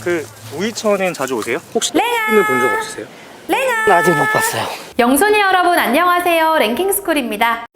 그 우이천엔 자주 오세요? 혹시 랭아! 본 적 없으세요? 랭아! 아직 못 봤어요. 영순이 여러분 안녕하세요. 랭킹스쿨입니다.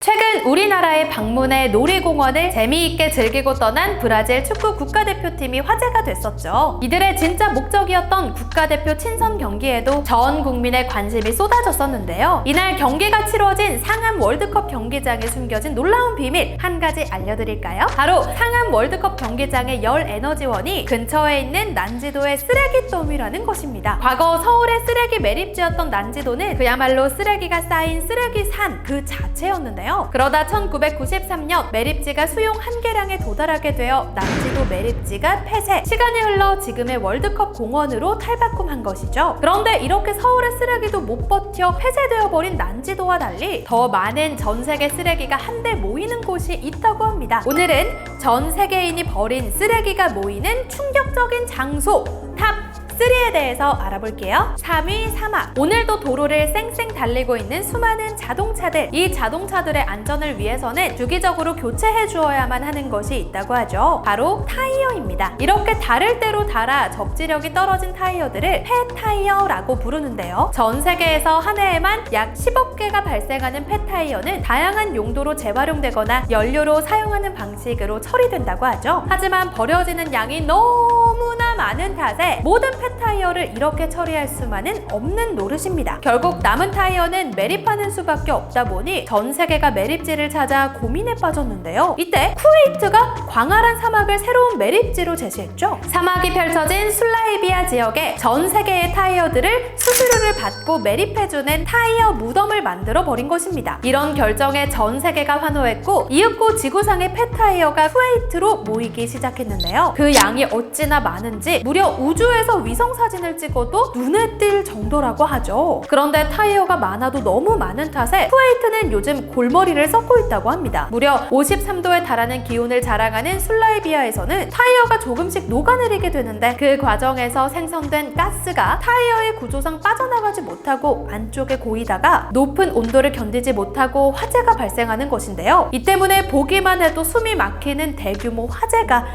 최근 우리나라에 방문해 놀이공원을 재미있게 즐기고 떠난 브라질 축구 국가대표팀이 화제가 됐었죠. 이들의 진짜 목적이었던 국가대표 친선 경기에도 전 국민의 관심이 쏟아졌었는데요. 이날 경기가 치러진 상암 월드컵 경기장에 숨겨진 놀라운 비밀 한 가지 알려드릴까요? 바로 상암 월드컵 경기장의 열 에너지원이 근처에 있는 난지도의 쓰레기더미라는 것입니다. 과거 서울의 쓰레기 매립지였던 난지도는 그야말로 쓰레기가 쌓인 쓰레기 산 그 자체였는데요. 그러다 1993년 매립지가 수용 한계량에 도달하게 되어 난지도 매립지가 폐쇄, 시간이 흘러 지금의 월드컵 공원으로 탈바꿈한 것이죠. 그런데 이렇게 서울의 쓰레기도 못 버텨 폐쇄되어 버린 난지도와 달리 더 많은 전 세계 쓰레기가 한데 모이는 곳이 있다고 합니다. 오늘은 전 세계인이 버린 쓰레기가 모이는 충격적인 장소 탑 3에 대해서 알아볼게요. 3위 사막. 오늘도 도로를 쌩쌩 달리고 있는 수많은 자동차들. 이 자동차들의 안전을 위해서는 주기적으로 교체해 주어야만 하는 것이 있다고 하죠. 바로 타이어입니다. 이렇게 다를 대로 달아 접지력이 떨어진 타이어들을 폐타이어라고 부르는데요. 전 세계에서 한 해에만 약 10억 개가 발생하는 폐타이어는 다양한 용도로 재활용되거나 연료로 사용하는 방식으로 처리된다고 하죠. 하지만 버려지는 양이 너무나 많은 탓에 모든 폐타이어를 이렇게 처리할 수만은 없는 노릇입니다. 결국 남은 타이어는 매립하는 수밖에 없다 보니 전 세계가 매립지를 찾아 고민에 빠졌는데요. 이때 쿠웨이트가 광활한 사막을 새로운 매립지로 제시했죠. 사막이 펼쳐진 술라이비아 지역에 전 세계의 타이어들을 수수료를 받고 매립해주는 타이어 무덤을 만들어 버린 것입니다. 이런 결정에 전 세계가 환호했고 이윽고 지구상의 폐타이어가 쿠웨이트로 모이기 시작했는데요. 그 양이 어찌나 많은지 무려 우주에서 위성 사진을 찍어도 눈에 띌 정도라고 하죠. 그런데 타이어가 많아도 너무 많은 탓에 쿠웨이트는 요즘 골머리를 썩고 있다고 합니다. 무려 53도에 달하는 기온을 자랑하는 술라이비아에서는 타이어가 조금씩 녹아내리게 되는데 그 과정에서 생성된 가스가 타이어의 구조상 빠져나가지 못하고 안쪽에 고이다가 높은 온도를 견디지 못하고 화재가 발생하는 것인데요. 이 때문에 보기만 해도 숨이 막히는 대규모 화재가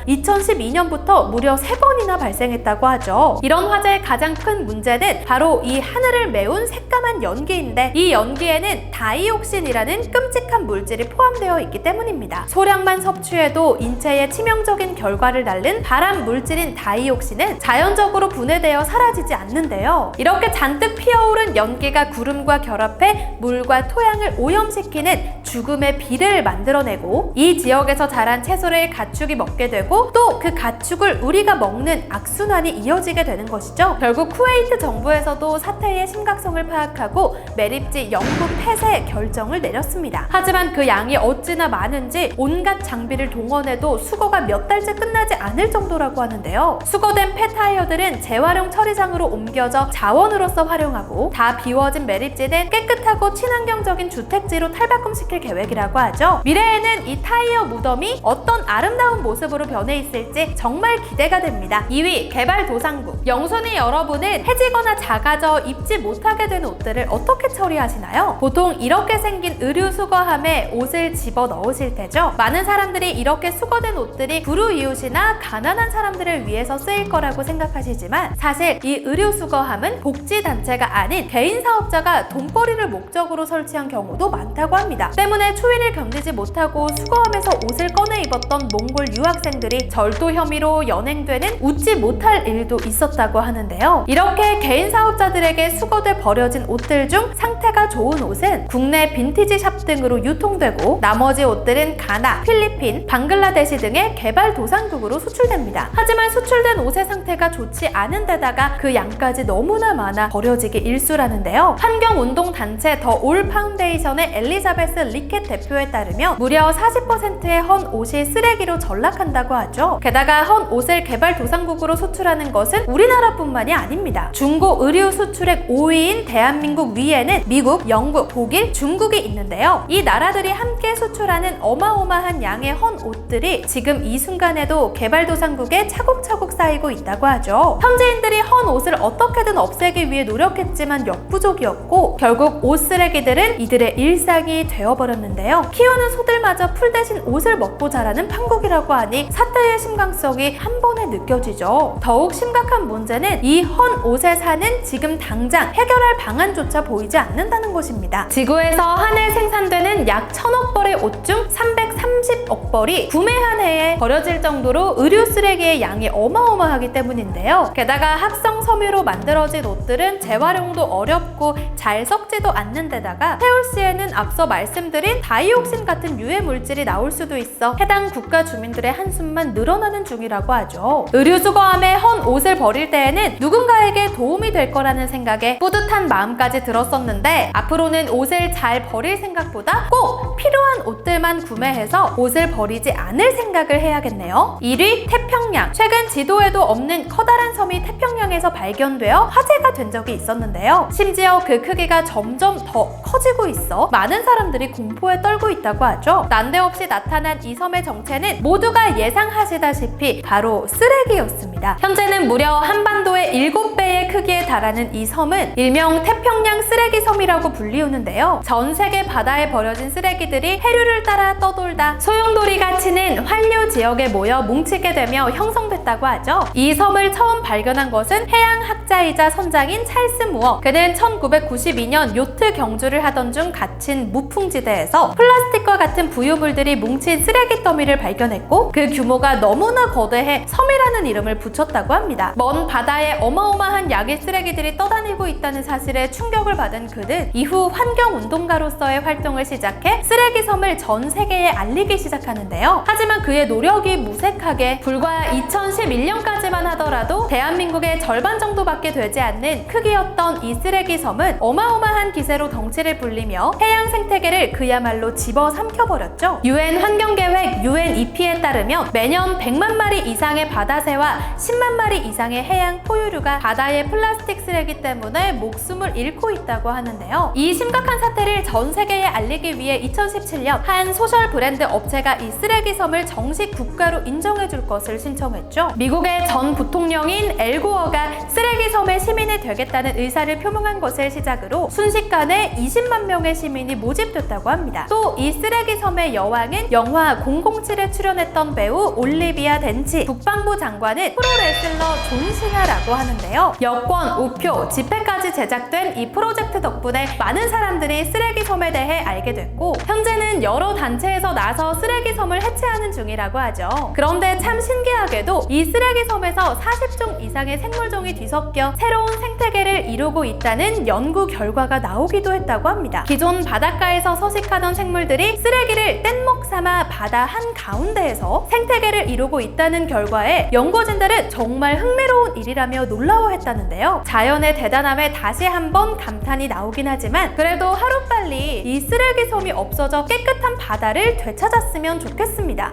2012년부터 무려 3번이나 발생했다고 하죠. 이런 화재의 가장 큰 문제는 바로 이 하늘을 메운 새까만 연기인데 이 연기에는 다이옥신이라는 끔찍한 물질이 포함되어 있기 때문입니다. 소량만 섭취해도 인체에 치명적인 결과를 낳는 발암 물질인 다이옥신은 자연적으로 분해되어 사라지지 않는데요. 이렇게 잔뜩 피어오른 연기가 구름과 결합해 물과 토양을 오염시키는 죽음의 비를 만들어내고 이 지역에서 자란 채소를 가축이 먹게 되고 또 그 가축을 우리가 먹는 악순환이 이어지게 되는 것이죠. 결국 쿠웨이트 정부에서도 사태의 심각성을 파악하고 매립지 영구 폐쇄 결정을 내렸습니다. 하지만 그 양이 어찌나 많은지 온갖 장비를 동원해도 수거가 몇 달째 끝나지 않을 정도라고 하는데요. 수거된 폐타이어들은 재활용 처리장으로 옮겨져 자원으로서 활용하고 다 비워진 매립지는 깨끗하고 친환경적인 주택지로 탈바꿈시킬 계획이라고 하죠. 미래에는 이 타이어 무덤이 어떤 아름다운 모습으로 변해 있을지 정말 기대가 됩니다. 2위 개발도상국. 영순이 여러분은 해지거나 작아져 입지 못하게 된 옷들을 어떻게 처리하시나요? 보통 이렇게 생긴 의류 수거함에 옷을 집어 넣으실 테죠. 많은 사람들이 이렇게 수거된 옷들이 불우이웃이나 가난한 사람들을 위해서 쓰일 거라고 생각하시지만 사실 이 의류 수거함은 복지단체가 아닌 개인 사업자가 돈벌이를 목적으로 설치한 경우도 많다고 합니다. 때문에 추위를 견디지 못하고 수거함에서 옷을 꺼내 입었던 몽골 유학생들이 절도 혐의로 연행되는 웃지 못할 일도 있었다고 하는데요. 이렇게 개인 사업자들에게 수거돼 버려진 옷들 중 상태가 좋은 옷은 국내 빈티지 샵 등으로 유통되고 나머지 옷들은 가나, 필리핀, 방글라데시 등의 개발도상국으로 수출됩니다. 하지만 수출된 옷의 상태가 좋지 않은 데다가 그 양까지 너무나 많아 버려지기 일쑤라는데요. 환경운동단체 더 올 파운데이션의 엘리자베스 리켓 대표에 따르면 무려 40%의 헌 옷이 쓰레기로 전락한다고 하죠. 게다가 헌 옷을 개발도상국으로 수출하는 것은 우리나라뿐만이 아닙니다. 중고 의류 수출액 5위인 대한민국 위에는 미국, 영국, 독일, 중국이 있는데요. 이 나라들이 함께 수출하는 어마어마한 양의 헌 옷들이 지금 이 순간에도 개발도상국에 차곡차곡 쌓이고 있다고 하죠. 현지인들이 헌 옷을 어떻게든 없애기 위해 노력했지만 역부족이었고 결국 옷 쓰레기들은 이들의 일상이 되어버렸는데요. 키우는 소들마저 풀 대신 옷을 먹고 자라는 판국이라고 하니 사태의 심각성이 한 번에 느껴지죠. 있죠. 더욱 심각한 문제는 이 헌 옷의 사는 지금 당장 해결할 방안조차 보이지 않는다는 것입니다. 지구에서 한 해 생산되는 약 1000억 벌의 옷 중 330억 벌이 구매한 해에 버려질 정도로 의류 쓰레기의 양이 어마어마하기 때문인데요. 게다가 합성 섬유로 만들어진 옷들은 재활용도 어렵고 잘 썩지도 않는 데다가 세울 시에는 앞서 말씀드린 다이옥신 같은 유해 물질이 나올 수도 있어 해당 국가 주민들의 한숨만 늘어나는 중이라고 하죠. 의류 수거함에 헌 옷을 버릴 때에는 누군가에게 도움이 될 거라는 생각에 뿌듯한 마음까지 들었었는데 앞으로는 옷을 잘 버릴 생각보다 꼭 필요한 옷들만 구매해서 옷을 버리지 않을 생각을 해야겠네요. 1위 태평양. 최근 지도에도 없는 커다란 섬이 태평양에서 발견되어 화제가 된 적이 있었는데요. 심지어 그 크기가 점점 더 커지고 있어 많은 사람들이 공포에 떨고 있다고 하죠. 난데없이 나타난 이 섬의 정체는 모두가 예상하시다시피 바로 쓰레기였습니다. 현재는 무려 한반도의 7배의 크기에 달하는 이 섬은 일명 태평양 쓰레기 섬이라고 불리우는데요. 전 세계 바다에 버려진 쓰레기들이 해류를 따라 떠돌다 소용돌이가 치는 환류 지역에 모여 뭉치게 되며 형성됐다고 하죠. 이 섬을 처음 발견한 것은 해양학자이자 선장인 찰스 무어. 그는 1992년 요트 경주를 하던 중 갇힌 무풍지대에서 플라스틱과 같은 부유물들이 뭉친 쓰레기 더미를 발견했고 그 규모가 너무나 거대해 섬이라는 이름을 붙였다고 합니다. 먼 바다에 어마어마한 양의 쓰레기들이 떠다니고 있다는 사실에 충격을 받은 그는 이후 환경운동가로서의 활동을 시작해 쓰레기 섬을 전 세계에 알리기 시작하는데요. 하지만 그의 노력이 무색하게 불과 2011년까지만 하더라도 대한민국의 절반 정도밖에 되지 않는 크기였던 이 쓰레기 섬은 어마어마한 기세로 덩치를 불리며 해양 생태계를 그야말로 집어삼켜버렸죠. UN 환경계획 UNEP에 따르면 매년 100만 마리 이상의 바다새와 10만 마리 이상의 해양 포유류가 바다의 플라스틱 쓰레기 때문에 목숨을 잃고 있다고 하는데요. 이 심각한 사태를 전 세계에 알리기 위해 2017년 한 소셜 브랜드 업체가 이 쓰레기 섬을 정식 국가로 인정해줄 것을 신청했죠. 미국의 전 부통령인 엘 고어가 쓰레기 섬의 시민이 되겠다는 의사를 표명한 것을 시작으로 순식간에 20만 명의 시민이 모집됐다고 합니다. 또 이 쓰레기 섬의 여왕은 영화 007에 출연했던 배우 올리비아 덴치, 국방부 장관은 프로레슬러 존 시나라고 하는데요. 여권, 우표, 지폐까지 제작된 이 프로젝트 덕분에 많은 사람들이 쓰레기 섬에 대해 알게 됐고 현재는 여러 단체에서 나서 쓰레기 섬을 해체하는 중이라고 하죠. 그런데 참 신기하게도 이 쓰레기 섬에서 40종 이상의 생물종이 뒤섞여 새로운 생태계를 이루고 있다는 연구 결과가 나오기도 했다고 합니다. 기존 바닷가에서 서식하던 생물들이 쓰레기를 뗏목 삼아 바다 한가운데에서 생태계를 이루고 있다는 결과에 연구진들은 정말 흥미로운 일이라며 놀라워했다는데요. 자연의 대단함에 다시 한번 감탄이 나오긴 하지만 그래도 하루빨리 이 쓰레기 섬이 없어져 깨끗한 바다를 되찾았으면 좋겠습니다.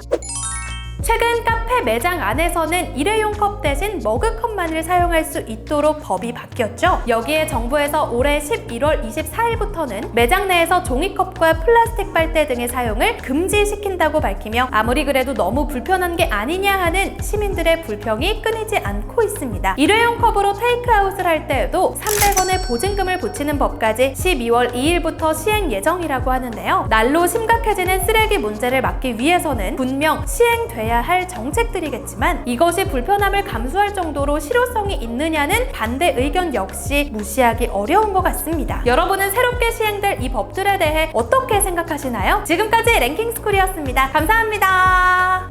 최근 카페 매장 안에서는 일회용 컵 대신 머그컵만을 사용할 수 있도록 법이 바뀌었죠. 여기에 정부에서 올해 11월 24일부터는 매장 내에서 종이컵과 플라스틱 빨대 등의 사용을 금지시킨다고 밝히며 아무리 그래도 너무 불편한 게 아니냐 하는 시민들의 불평이 끊이지 않고 있습니다. 일회용 컵으로 테이크아웃을 할 때에도 300원의 보증금을 붙이는 법까지 12월 2일부터 시행 예정이라고 하는데요. 날로 심각해지는 쓰레기 문제를 막기 위해서는 분명 시행돼야 할 정책들이겠지만 이것이 불편함을 감수할 정도로 실효성이 있느냐는 반대 의견 역시 무시하기 어려운 것 같습니다. 여러분은 새롭게 시행될 이 법들에 대해 어떻게 생각하시나요? 지금까지 랭킹스쿨이었습니다. 감사합니다.